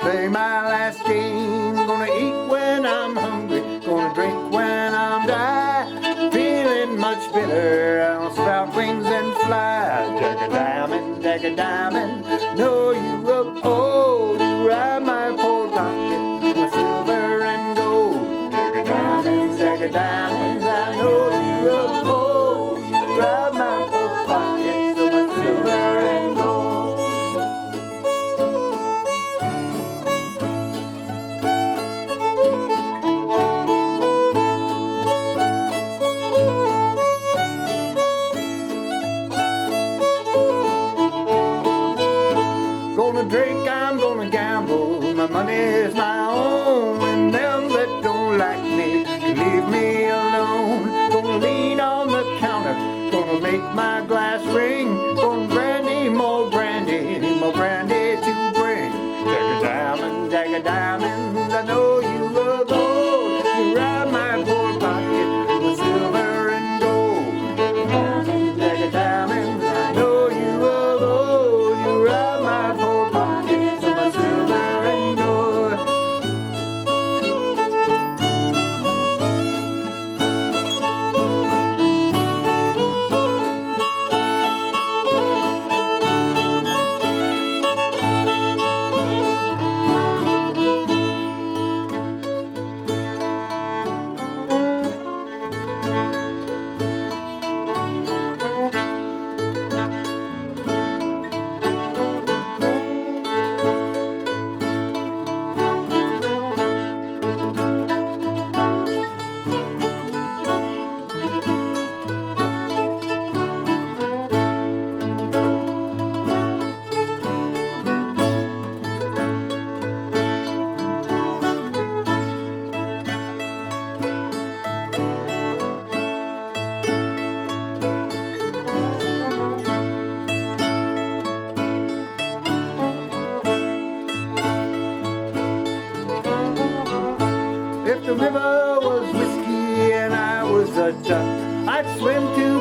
play my last game. Gonna eat when I'm hungry, gonna drink when I'm dry. Feeling much better, I'll sprout wings and fly. Jack a diamond, know you look old. You ride my poor pocket, my silver and gold. Jack a diamond, I know you look old. You ride my poor pocket, so my silver and gold. Gonna drink, I'm gonna gamble, my money is my own. And them that don't like me can leave me alone. Gonna lean on the counter, gonna make my glass ring. Gonna brandy, more brandy to bring. Jack a diamond, I know you look old. You ride my poor pocket with silver and gold. Jack a diamond, I know you look old. You ride my poor pocket with my silver and gold. If the river was whiskey and I was a duck, I'd swim to